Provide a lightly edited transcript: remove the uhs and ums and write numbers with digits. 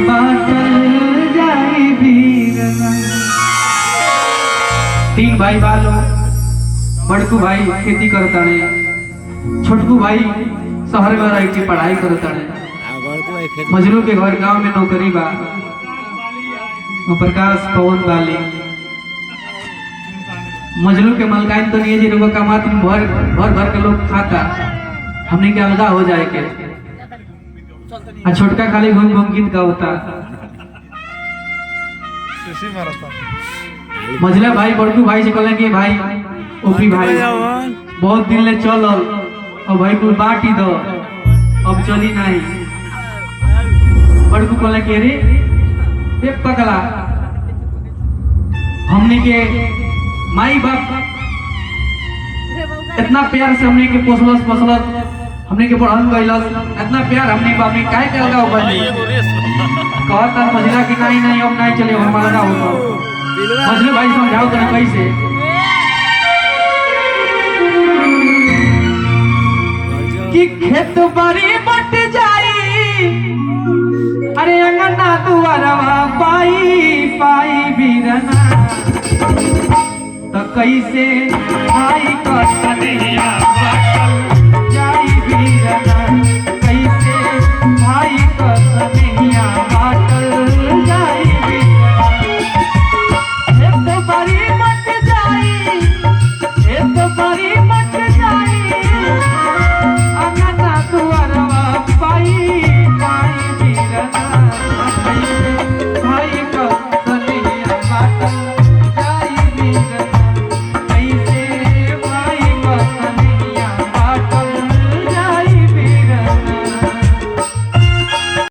बाटल जाई बीरना। तीन भाई बालो, बड़कू भाई खेती करता है, छोटकू भाई शहर में रह के पढ़ाई करता है, मजनू के घर गांव में नौकरी बा, प्रकाश पवन वाली मजनू के मलकाइन तो नहीं है कमात भर भर भर के लोग खाता, हमने के अलगा हो जाए के आ छोटका खाली घूम घूम गीत गाता। मझला भाई बड़कू भाई से कहले कि भाई ओपी भाई बहुत दिन ले चल और भाई कुल बाटी दो अब चली नहीं। बड़कू कहले कि रे एक पगला हमने के माई बाप इतना प्यार से हमने के पोसलस हमने के पढ़न गइलस, इतना प्यार हमने बाप ने काहे के लगा ऊपर नहीं कहता मझला कि नहीं अब नहीं चले हमारा लगा होता। मझले भाई समझाओ तो कैसे कि खेत बाड़ी बट जाई अरे अंगना दुआरवा पाई पाई बीरना तो कैसे भाई कष्ट दिया